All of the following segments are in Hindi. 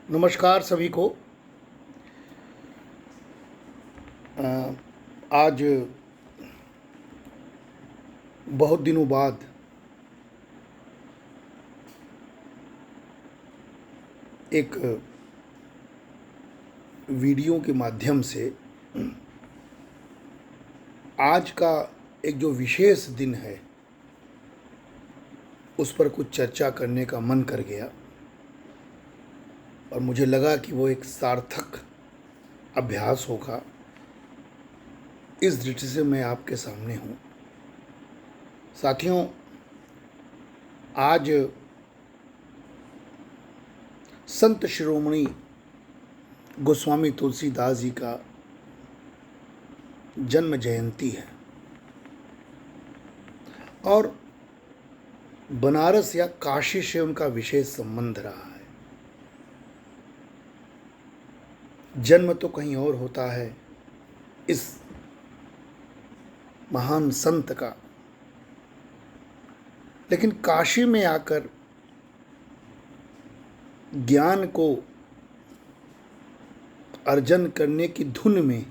नमस्कार सभी को। आज बहुत दिनों बाद एक वीडियो के माध्यम से आज का एक जो विशेष दिन है उस पर कुछ चर्चा करने का मन कर गया और मुझे लगा कि वो एक सार्थक अभ्यास होगा। इस दृष्टि से मैं आपके सामने हूँ। साथियों, आज संत शिरोमणि गोस्वामी तुलसीदास जी का जन्म जयंती है और बनारस या काशी से उनका विशेष संबंध रहा है। जन्म तो कहीं और होता है इस महान संत का, लेकिन काशी में आकर ज्ञान को अर्जन करने की धुन में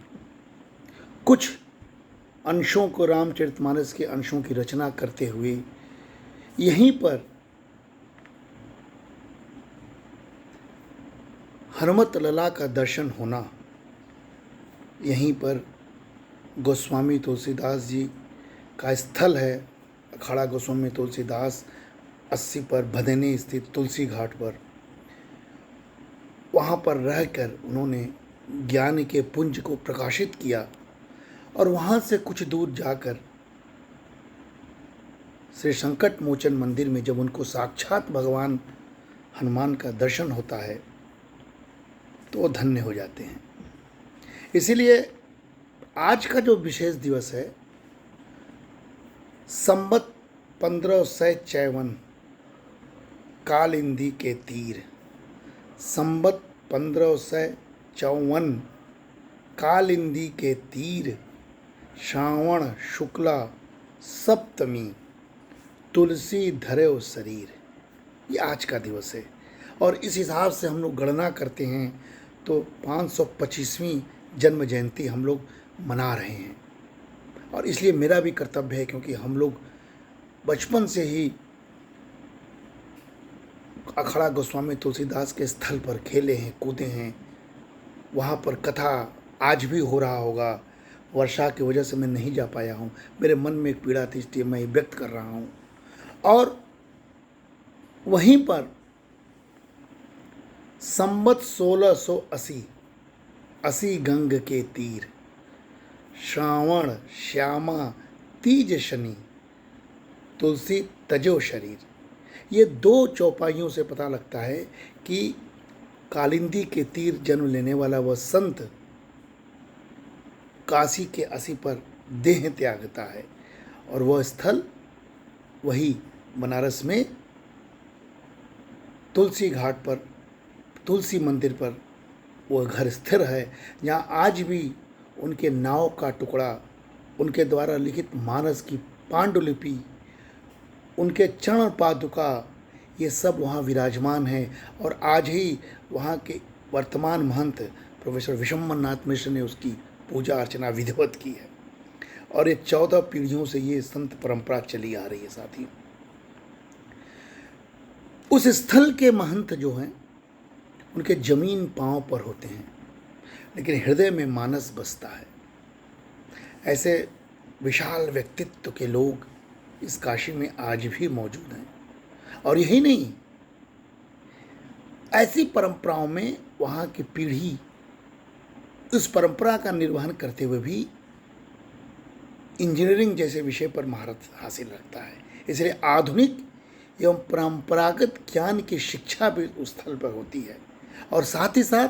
कुछ अंशों को, रामचरितमानस के अंशों की रचना करते हुए यहीं पर हनुमत लला का दर्शन होना, यहीं पर गोस्वामी तुलसीदास जी का स्थल है। अखाड़ा गोस्वामी तुलसीदास 80 पर भदनी स्थित तुलसी घाट पर, वहाँ पर रहकर उन्होंने ज्ञान के पुंज को प्रकाशित किया और वहाँ से कुछ दूर जाकर श्री संकट मोचन मंदिर में जब उनको साक्षात भगवान हनुमान का दर्शन होता है तो वो धन्य हो जाते हैं। इसीलिए आज का जो विशेष दिवस है, संवत 1551 कालिंदी के तीर, संवत 1554 कालिंदी के तीर, श्रावण शुक्ला सप्तमी, तुलसी धरेव शरीर, ये आज का दिवस है। और इस हिसाब से हम लोग गणना करते हैं तो 525वीं जन्म जयंती हम लोग मना रहे हैं। और इसलिए मेरा भी कर्तव्य है, क्योंकि हम लोग बचपन से ही अखाड़ा गोस्वामी तुलसीदास के स्थल पर खेले हैं, कूदे हैं। वहाँ पर कथा आज भी हो रहा होगा। वर्षा की वजह से मैं नहीं जा पाया हूँ, मेरे मन में एक पीड़ा थी, इसलिए मैं व्यक्त कर रहा हूँ। और वहीं पर संवत 1680 80 गंग के तीर, श्रावण श्यामा तीज शनि, तुलसी तजो शरीर, ये दो चौपाइयों से पता लगता है कि कालिंदी के तीर जन्म लेने वाला वह संत काशी के 80 पर देह त्यागता है और वह स्थल वही बनारस में तुलसी घाट पर, तुलसी मंदिर पर वह घर स्थिर है, जहाँ आज भी उनके नाव का टुकड़ा, उनके द्वारा लिखित मानस की पांडुलिपि, उनके चरण पादुका, ये सब वहाँ विराजमान है। और आज ही वहाँ के वर्तमान महंत प्रोफेसर विशंबर नाथ मिश्र ने उसकी पूजा अर्चना विधिवत की है और ये 14 पीढ़ियों से ये संत परंपरा चली आ रही है। साथी, उस स्थल के महंत जो हैं उनके जमीन पांव पर होते हैं, लेकिन हृदय में मानस बसता है। ऐसे विशाल व्यक्तित्व के लोग इस काशी में आज भी मौजूद हैं। और यही नहीं, ऐसी परंपराओं में वहाँ की पीढ़ी उस परंपरा का निर्वहन करते हुए भी इंजीनियरिंग जैसे विषय पर महारत हासिल रखता है। इसलिए आधुनिक एवं परंपरागत ज्ञान की शिक्षा भी उस स्थल पर होती है। और साथ ही साथ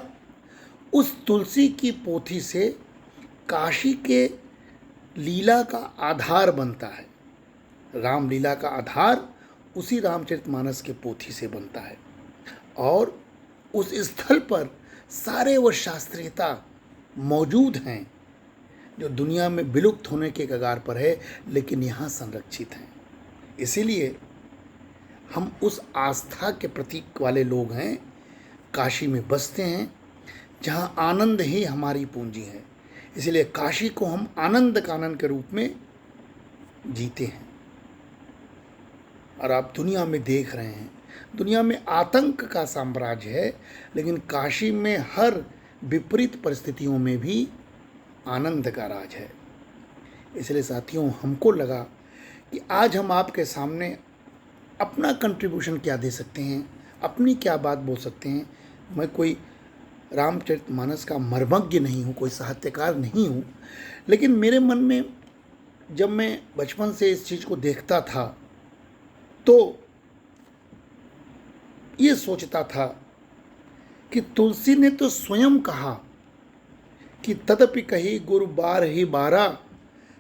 उस तुलसी की पोथी से काशी के लीला का आधार बनता है। रामलीला का आधार उसी रामचरितमानस के पोथी से बनता है और उस स्थल पर सारे वो शास्त्रीयता मौजूद हैं जो दुनिया में विलुप्त होने के कगार पर है, लेकिन यहाँ संरक्षित हैं। इसीलिए हम उस आस्था के प्रतीक वाले लोग हैं काशी में बसते हैं, जहाँ आनंद ही हमारी पूंजी है। इसलिए काशी को हम आनंद कानन के रूप में जीते हैं। और आप दुनिया में देख रहे हैं, दुनिया में आतंक का साम्राज्य है, लेकिन काशी में हर विपरीत परिस्थितियों में भी आनंद का राज है। इसलिए साथियों, हमको लगा कि आज हम आपके सामने अपना कंट्रीब्यूशन क्या दे सकते हैं, अपनी क्या बात बोल सकते हैं। मैं कोई रामचरितमानस का मर्मज्ञ नहीं हूँ, कोई साहित्यकार नहीं हूँ, लेकिन मेरे मन में जब मैं बचपन से इस चीज़ को देखता था तो ये सोचता था कि तुलसी ने तो स्वयं कहा कि तदपि कही गुरु बार ही बारा,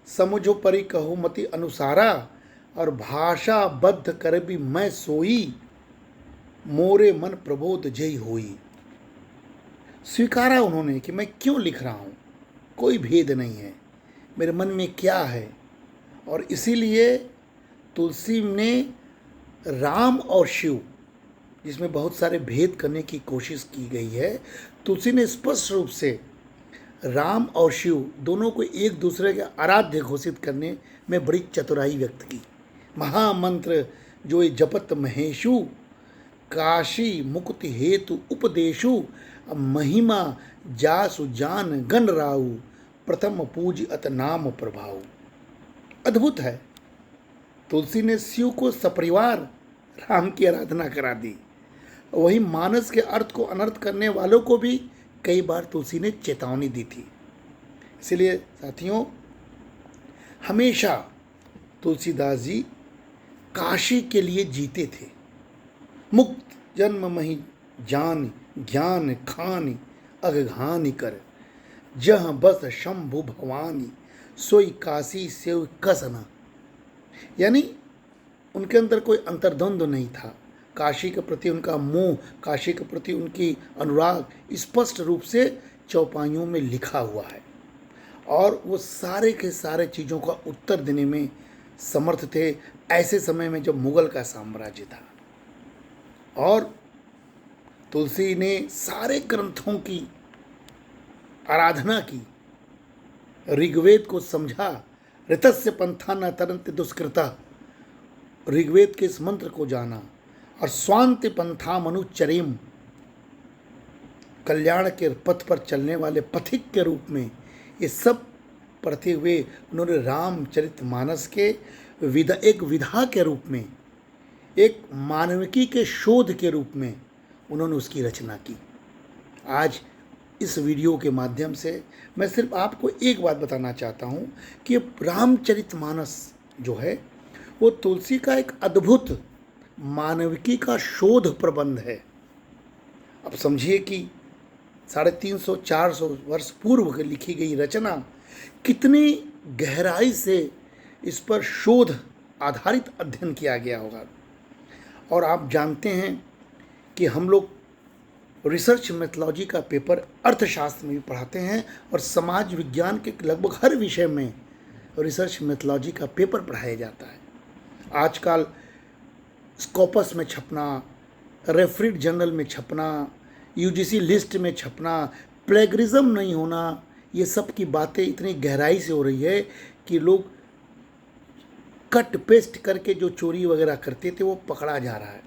समुझो परि कहु मति अनुसारा, और भाषा बद्ध कर भी मैं सोई, मोरे मन प्रबोध जय होई। स्वीकारा उन्होंने कि मैं क्यों लिख रहा हूँ, कोई भेद नहीं है, मेरे मन में क्या है। और इसीलिए तुलसी ने राम और शिव, जिसमें बहुत सारे भेद करने की कोशिश की गई है, तुलसी ने स्पष्ट रूप से राम और शिव दोनों को एक दूसरे के आराध्य घोषित करने में बड़ी चतुराई व्यक्त की। महामंत्र जो ये जपत महेशु, काशी मुक्ति हेतु उपदेशु, महिमा जासु जान गण राउ, प्रथम पूज अत नाम प्रभाव। अद्भुत है। तुलसी ने शिव को सपरिवार राम की आराधना करा दी। वही मानस के अर्थ को अनर्थ करने वालों को भी कई बार तुलसी ने चेतावनी दी थी। इसलिए साथियों, हमेशा तुलसीदास जी काशी के लिए जीते थे। मुक्त जन्म मही जान, ज्ञान खानी अघघानी कर, जह बस शंभु भवानी, सोई काशी सेव कसना। यानी उनके अंदर कोई अंतर्द्वंद्व नहीं था। काशी के प्रति उनका मोह, काशी के प्रति उनकी अनुराग स्पष्ट रूप से चौपाइयों में लिखा हुआ है, और वो सारे के सारे चीज़ों का उत्तर देने में समर्थ थे ऐसे समय में जब मुगल का साम्राज्य था। और तुलसी ने सारे ग्रंथों की आराधना की, ऋग्वेद को समझा, ऋतस्य पंथा न तरंति दुष्कृता, ऋग्वेद के इस मंत्र को जाना, और स्वांति पंथा मनुचरेम, कल्याण के पथ पर चलने वाले पथिक के रूप में ये सब पढ़ते हुए उन्होंने रामचरितमानस के एक विधा के रूप में, एक मानविकी के शोध के रूप में उन्होंने उसकी रचना की। आज इस वीडियो के माध्यम से मैं सिर्फ आपको एक बात बताना चाहता हूँ कि रामचरितमानस जो है वो तुलसी का एक अद्भुत मानविकी का शोध प्रबंध है। अब समझिए कि 350-400 वर्ष पूर्व लिखी गई रचना कितनी गहराई से इस पर शोध आधारित अध्ययन किया गया होगा। और आप जानते हैं कि हम लोग रिसर्च मेथोलॉजी का पेपर अर्थशास्त्र में भी पढ़ाते हैं, और समाज विज्ञान के लगभग हर विषय में रिसर्च मेथोलॉजी का पेपर पढ़ाया जाता है। आजकल स्कॉपस में छपना, रेफरीड जर्नल में छपना, यूजीसी लिस्ट में छपना, प्लेगरिज्म नहीं होना, ये सब की बातें इतनी गहराई से हो रही है कि लोग कट पेस्ट करके जो चोरी वगैरह करते थे वो पकड़ा जा रहा है।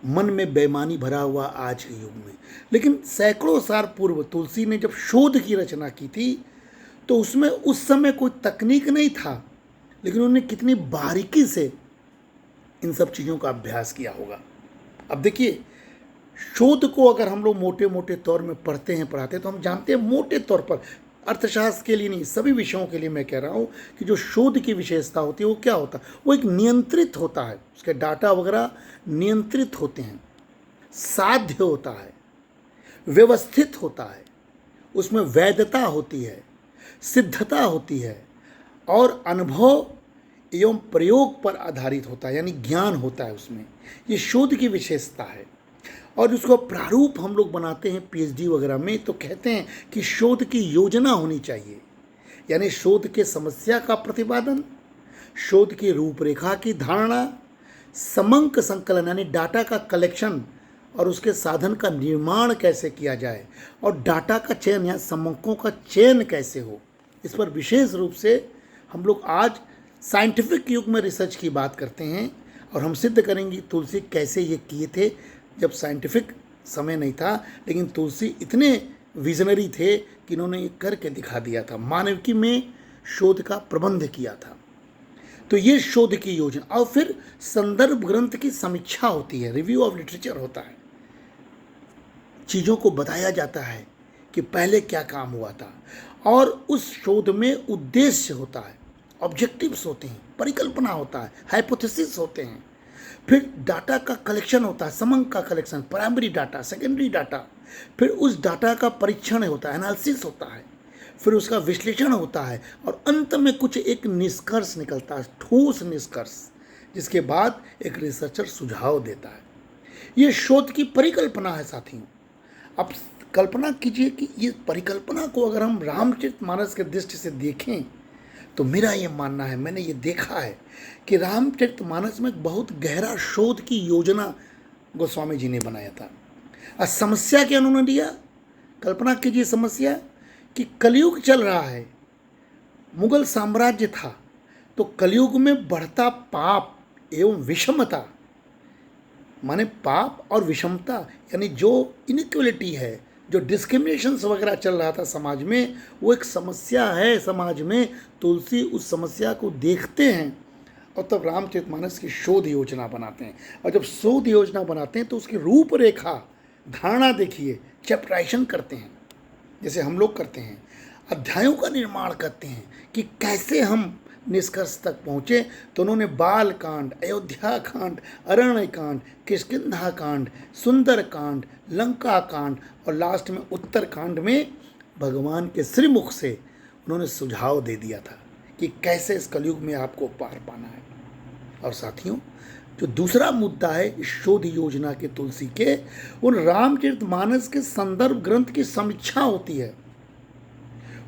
मन में बेईमानी भरा हुआ आज के युग में। लेकिन सैकड़ों साल पूर्व तुलसी ने जब शोध की रचना की थी तो उसमें उस समय कोई तकनीक नहीं था, लेकिन उन्होंने कितनी बारीकी से इन सब चीज़ों का अभ्यास किया होगा। अब देखिए, शोध को अगर हम लोग मोटे मोटे तौर में पढ़ते हैं, पढ़ाते हैं, तो हम जानते हैं मोटे तौर पर, अर्थशास्त्र के लिए नहीं, सभी विषयों के लिए मैं कह रहा हूँ कि जो शोध की विशेषता होती है वो क्या होता है, वो एक नियंत्रित होता है, उसके डाटा वगैरह नियंत्रित होते हैं, साध्य होता है, व्यवस्थित होता है, उसमें वैधता होती है, सिद्धता होती है, और अनुभव एवं प्रयोग पर आधारित होता है, यानी ज्ञान होता है उसमें। ये शोध की विशेषता है। और उसको प्रारूप हम लोग बनाते हैं पीएचडी वगैरह में, तो कहते हैं कि शोध की योजना होनी चाहिए, यानी शोध के समस्या का प्रतिपादन, शोध की रूपरेखा की धारणा, समंक संकलन यानी डाटा का कलेक्शन और उसके साधन का निर्माण कैसे किया जाए और डाटा का चयन या समकों का चयन कैसे हो, इस पर विशेष रूप से हम लोग आज साइंटिफिक युग में रिसर्च की बात करते हैं और हम सिद्ध करेंगे तुलसी कैसे ये किए थे जब साइंटिफिक समय नहीं था, लेकिन तुलसी इतने विजनरी थे कि इन्होंने ये करके दिखा दिया था, मानविकी में शोध का प्रबंध किया था। तो ये शोध की योजना और फिर संदर्भ ग्रंथ की समीक्षा होती है, रिव्यू ऑफ लिटरेचर होता है, चीज़ों को बताया जाता है कि पहले क्या काम हुआ था और उस शोध में उद्देश्य होता है, ऑब्जेक्टिव्स होते हैं, परिकल्पना होता है, हाइपोथेसिस होते हैं, फिर डाटा का कलेक्शन होता है, समंग का collection, primary data, secondary data, फिर उस डाटा का परीक्षण होता है, एनालिसिस होता है, फिर उसका विश्लेषण होता है और अंत में कुछ एक निष्कर्ष निकलता है, ठोस निष्कर्ष, जिसके बाद एक रिसर्चर सुझाव देता है। ये शोध की परिकल्पना है साथियों। अब कल्पना कीजिए कि ये परिकल्पना को अगर हम रामचरितमानस के दृष्टि से देखें तो मेरा ये मानना है, मैंने ये देखा है कि रामचरितमानस में एक बहुत गहरा शोध की योजना गोस्वामी जी ने बनाया था। और समस्या क्या उन्होंने लिया, कल्पना कीजिए समस्या कि कलयुग चल रहा है, मुगल साम्राज्य था, तो कलयुग में बढ़ता पाप एवं विषमता, माने पाप और विषमता, यानी जो इनइक्वलिटी है, जो डिस्क्रिमिनेशंस वगैरह चल रहा था समाज में, वो एक समस्या है समाज में। तुलसी उस समस्या को देखते हैं और तब रामचरितमानस की शोध योजना बनाते हैं। और जब शोध योजना बनाते हैं तो उसकी रूपरेखा, धारणा देखिए, चैप्टराइजेशन करते हैं जैसे हम लोग करते हैं, अध्यायों का निर्माण करते हैं कि कैसे हम निष्कर्ष तक पहुँचे। तो उन्होंने बाल कांड, अयोध्या कांड, अरण्य कांड, किष्किंधा कांड, सुंदर कांड, लंका कांड और लास्ट में उत्तर कांड में भगवान के श्रीमुख से उन्होंने सुझाव दे दिया था कि कैसे इस कलयुग में आपको पार पाना है। और साथियों, जो दूसरा मुद्दा है इस शोध योजना के तुलसी के, उन रामचरितमानस के संदर्भ ग्रंथ की समीक्षा होती है।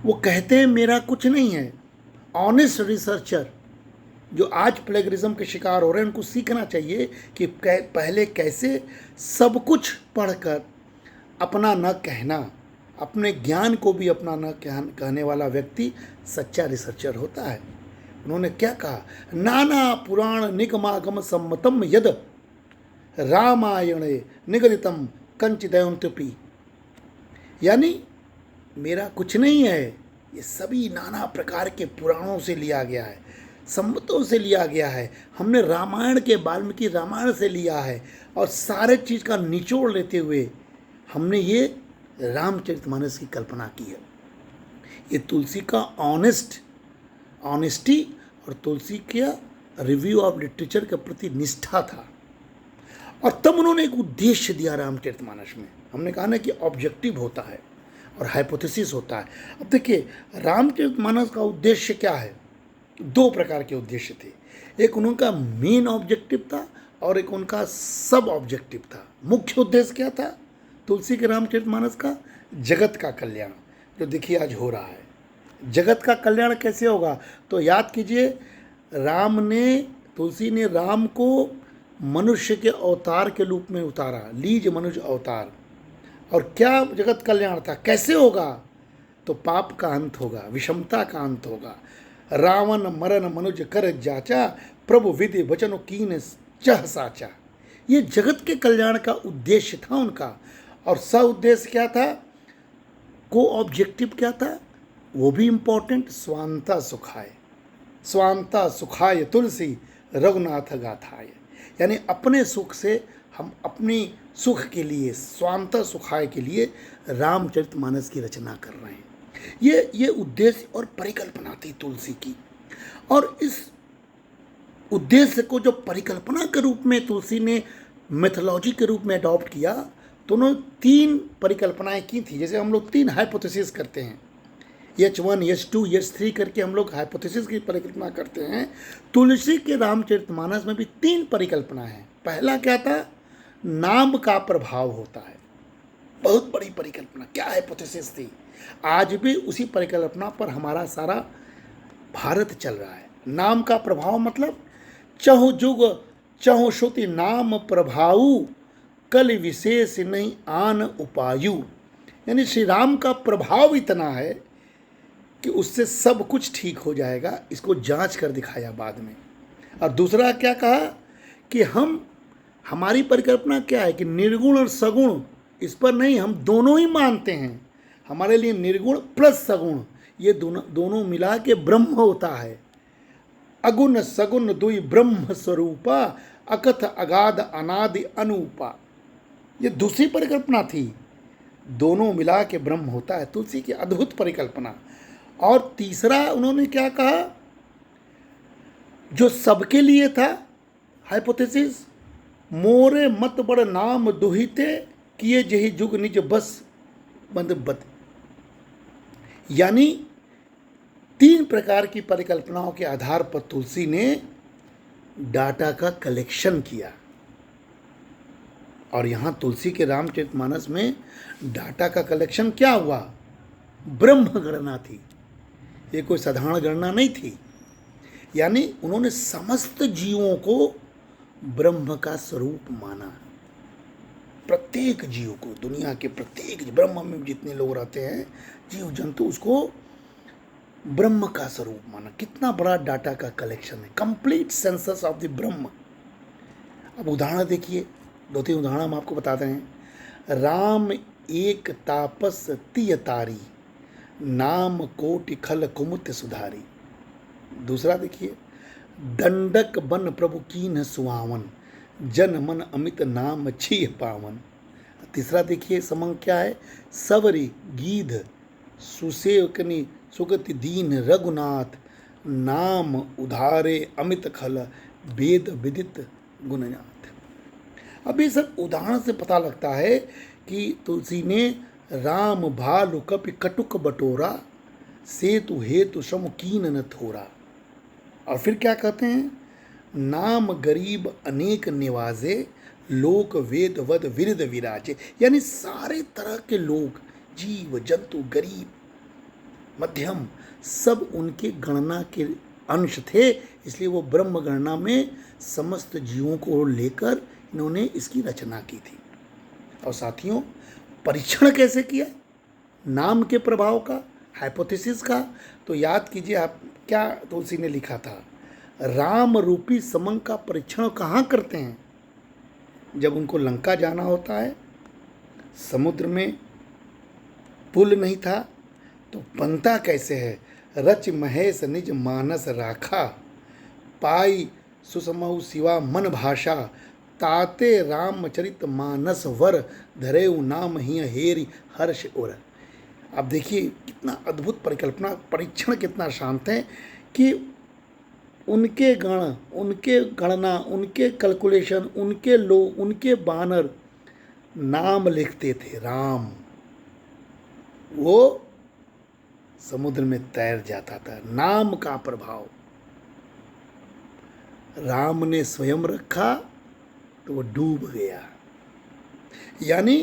वो कहते हैं मेरा कुछ नहीं है। ऑनेस्ट रिसर्चर जो आज प्लेगरिज्म के शिकार हो रहे हैं, उनको सीखना चाहिए कि पहले कैसे सब कुछ पढ़कर अपना न कहना, अपने ज्ञान को भी अपना न कहने वाला व्यक्ति सच्चा रिसर्चर होता है। उन्होंने क्या कहा, नाना पुराण निगमागम सम्मतम यद रामायणे निगदितम कंचिदयंत्यपि, यानी मेरा कुछ नहीं है, ये सभी नाना प्रकार के पुराणों से लिया गया है, सम्मतों से लिया गया है, हमने रामायण के वाल्मीकि रामायण से लिया है और सारे चीज़ का निचोड़ लेते हुए हमने ये रामचरितमानस की कल्पना की है। ये तुलसी का ऑनेस्टी और तुलसी का रिव्यू ऑफ लिटरेचर के प्रति निष्ठा था। और तब उन्होंने एक उद्देश्य दिया रामचरितमानस में। हमने कहा ना कि ऑब्जेक्टिव होता है और हाइपोथेसिस होता है। अब देखिए रामचरितमानस का उद्देश्य क्या है, दो प्रकार के उद्देश्य थे। एक उनका मेन ऑब्जेक्टिव था और एक उनका सब ऑब्जेक्टिव था। मुख्य उद्देश्य क्या था तुलसी के रामचरितमानस का, जगत का कल्याण, जो देखिए आज हो रहा है। जगत का कल्याण कैसे होगा, तो याद कीजिए तुलसी ने राम को मनुष्य के अवतार के रूप में उतारा, लीज मनुष्य अवतार। और क्या जगत कल्याण था, कैसे होगा, तो पाप का अंत होगा, विषमता का अंत होगा। रावण मरण मनुज कर जाचा, प्रभु विधि वचन कीन चह साचा। ये जगत के कल्याण का उद्देश्य था उनका। और स उद्देश्य क्या था, को ऑब्जेक्टिव क्या था, वो भी इम्पोर्टेंट, स्वांता सुखाय, स्वांता सुखाय तुलसी रघुनाथ गाथाय, यानी अपने सुख से हम अपनी सुख के लिए, स्वांता सुखाय के लिए रामचरितमानस की रचना कर रहे हैं। ये उद्देश्य और परिकल्पना थी तुलसी की। और इस उद्देश्य को जो परिकल्पना के रूप में तुलसी ने मेथोलॉजी के रूप में अडॉप्ट किया, तो उन्होंने 3 परिकल्पनाएं की थी। जैसे हम लोग 3 हाइपोथेसिस करते हैं, H1, H2, H3 करके हम लोग हाइपोथेसिस की परिकल्पना करते हैं। तुलसी के रामचरितमानस में भी 3 परिकल्पना है। पहला क्या था, नाम का प्रभाव होता है, बहुत बड़ी परिकल्पना, क्या हाइपोथेसिस थी। आज भी उसी परिकल्पना पर हमारा सारा भारत चल रहा है। नाम का प्रभाव मतलब चहु जुग चहु श्रुति नाम प्रभाऊ कल विशेष नहीं आन उपायु, यानी श्री राम का प्रभाव इतना है कि उससे सब कुछ ठीक हो जाएगा। इसको जांच कर दिखाया बाद में। और दूसरा क्या कहा कि हमारी परिकल्पना क्या है कि निर्गुण और सगुण, इस पर नहीं, हम दोनों ही मानते हैं। हमारे लिए निर्गुण प्लस सगुण, ये दोनों मिला के ब्रह्म होता है। अगुण सगुण दुई ब्रह्म स्वरूपा, अकथ अगाध अनादि अनूपा, ये दूसरी परिकल्पना थी। दोनों मिला के ब्रह्म होता है, तुलसी की अद्भुत परिकल्पना। और तीसरा उन्होंने क्या कहा, जो सबके लिए था, हाइपोथेसिस, मोरे मत बड़ नाम दुहिते, किए जही जुग निज बस बंद। यानी 3 प्रकार की परिकल्पनाओं के आधार पर तुलसी ने डाटा का कलेक्शन किया। और यहाँ तुलसी के रामचरितमानस में डाटा का कलेक्शन क्या हुआ, ब्रह्म गणना थी, ये कोई साधारण गणना नहीं थी। यानी उन्होंने समस्त जीवों को ब्रह्म का स्वरूप माना, प्रत्येक जीव को, दुनिया के प्रत्येक ब्रह्म में जितने लोग रहते हैं जीव जंतु, उसको ब्रह्म का स्वरूप माना। कितना बड़ा डाटा का कलेक्शन है, कंप्लीट सेंसस ऑफ द ब्रह्म। अब उदाहरण देखिए, 2-3 उदाहरण हम आपको बताते हैं। राम एक तापस तिय तारी, नाम कोटि खल कुमुत सुधारी। दूसरा देखिए, दंडक बन प्रभु कीन्ह सुहावन, जन मन अमित नाम छीह पावन। तीसरा देखिए समंग क्या है, सवरी गीध सुसेवकनि सुगति दीन रघुनाथ, नाम उधारे अमित खल वेद विदित गुणनाथ। अब ये सब उदाहरण से पता लगता है कि तुलसी ने राम भालु कपि कटुक बटोरा, सेतु हेतु सम कीन न थोरा। और फिर क्या कहते हैं, नाम गरीब अनेक निवाजे, लोक वेद वद विरद विराजे। यानी सारे तरह के लोग, जीव जंतु, गरीब मध्यम, सब उनके गणना के अंश थे। इसलिए वो ब्रह्म गणना में समस्त जीवों को लेकर इन्होंने इसकी रचना की थी। और साथियों, परीक्षण कैसे किया नाम के प्रभाव का, हाइपोथेसिस का, तो याद कीजिए आप क्या तुलसी ने लिखा था, राम रूपी समंग का परीक्षण कहाँ करते हैं, जब उनको लंका जाना होता है, समुद्र में पुल नहीं था तो बनता कैसे है, रच महेश निज मानस राखा, पाई सुसमऊ सिवा मन भाषा, ताते रामचरित मानस वर, धरेउ नाम ही हेरी हर्ष उर। आप देखिए कितना अद्भुत परिकल्पना, परीक्षण कितना शांत है कि उनके गण, उनके गणना, उनके कैलकुलेशन, उनके लोग, उनके बानर नाम लिखते थे राम, वो समुद्र में तैर जाता था। नाम का प्रभाव, राम ने स्वयं रखा तो वो डूब गया। यानी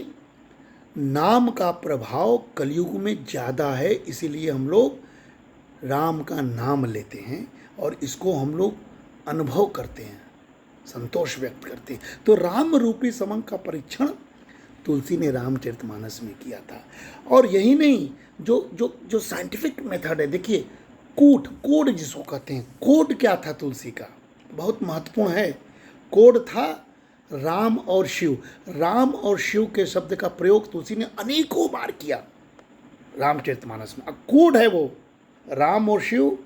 नाम का प्रभाव कलयुग में ज़्यादा है, इसीलिए हम लोग राम का नाम लेते हैं और इसको हम लोग अनुभव करते हैं, संतोष व्यक्त करते हैं। तो राम रूपी समंग का परीक्षण तुलसी ने रामचरितमानस में किया था। और यही नहीं, जो साइंटिफिक मेथड है, देखिए कोड जिसको कहते हैं, कोड क्या था तुलसी का, बहुत महत्वपूर्ण है। कोड था राम और शिव। राम और शिव के शब्द का प्रयोग तुलसी ने अनेकों बार किया रामचरितमानस में। अब कोड है वो, राम और शिव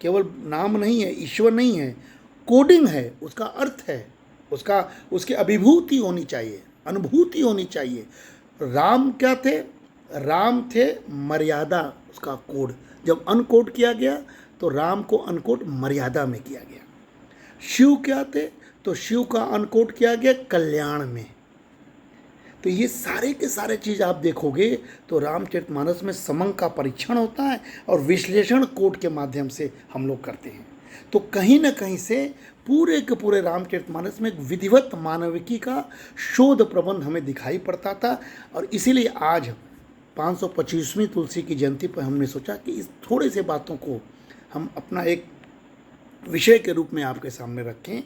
केवल नाम नहीं है, ईश्वर नहीं है, कोडिंग है, उसका अर्थ है, उसकी अभिभूति होनी चाहिए, अनुभूति होनी चाहिए। राम क्या थे, राम थे मर्यादा, उसका कोड जब अनकोड किया गया तो राम को अनकोड मर्यादा में किया गया। शिव क्या थे, तो शिव का अनकोड किया गया कल्याण में। तो ये सारे के सारे चीज़ आप देखोगे तो रामचरितमानस में समंग का परीक्षण होता है और विश्लेषण कोड के माध्यम से हम लोग करते हैं। तो कहीं ना कहीं से पूरे के पूरे रामचरितमानस में एक विधिवत मानविकी का शोध प्रबंध हमें दिखाई पड़ता था। और इसीलिए आज 525वीं तुलसी की जयंती पर हमने सोचा कि इस थोड़े से बातों को हम अपना एक विषय के रूप में आपके सामने रखें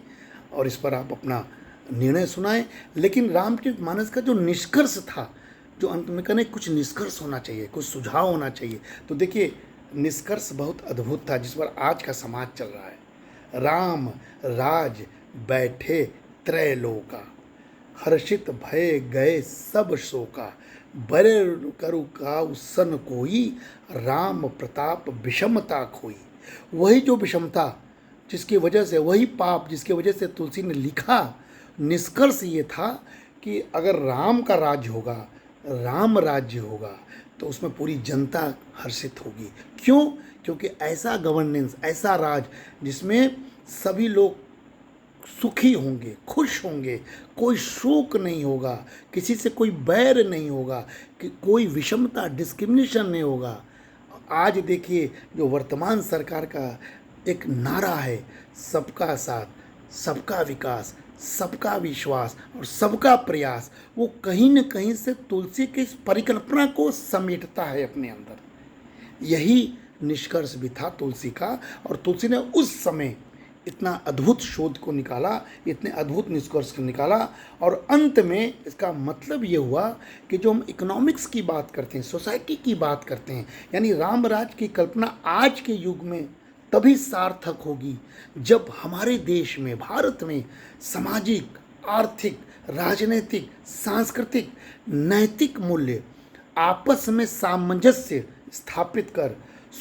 और इस पर आप अपना निर्णय सुनाए, लेकिन रामचरितमानस का जो निष्कर्ष था, जो अंत में कहने कुछ निष्कर्ष होना चाहिए, कुछ सुझाव होना चाहिए। तो देखिए निष्कर्ष बहुत अद्भुत था जिस पर आज का समाज चल रहा है। राम राज बैठे त्रैलोका, हर्षित भय गए सब शोका, बरे करु काउ सन कोई, राम प्रताप विषमता खोई। वही जो विषमता जिसकी वजह से, वही पाप जिसकी वजह से तुलसी ने लिखा, निष्कर्ष ये था कि अगर राम का राज्य होगा, राम राज्य होगा, तो उसमें पूरी जनता हर्षित होगी। क्यों? क्योंकि ऐसा गवर्नेंस, ऐसा राज जिसमें सभी लोग सुखी होंगे, खुश होंगे, कोई शोक नहीं होगा, किसी से कोई बैर नहीं होगा, कि कोई विषमता, डिस्क्रिमिनेशन नहीं होगा। आज देखिए जो वर्तमान सरकार का एक नारा है, सबका साथ, सबका विकास, सबका विश्वास और सबका प्रयास, वो कहीं न कहीं से तुलसी की इस परिकल्पना को समेटता है अपने अंदर। यही निष्कर्ष भी था तुलसी का, और तुलसी ने उस समय इतना अद्भुत शोध को निकाला, इतने अद्भुत निष्कर्ष को निकाला। और अंत में इसका मतलब ये हुआ कि जो हम इकोनॉमिक्स की बात करते हैं, सोसाइटी की बात करते हैं, यानी राम राज की कल्पना आज के युग में तभी सार्थक होगी जब हमारे देश में, भारत में सामाजिक, आर्थिक, राजनीतिक, सांस्कृतिक, नैतिक मूल्य आपस में सामंजस्य स्थापित कर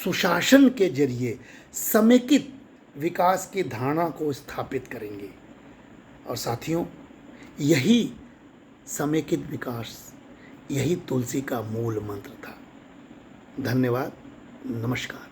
सुशासन के जरिए समेकित विकास की धारणा को स्थापित करेंगे। और साथियों, यही समेकित विकास, यही तुलसी का मूल मंत्र था। धन्यवाद, नमस्कार।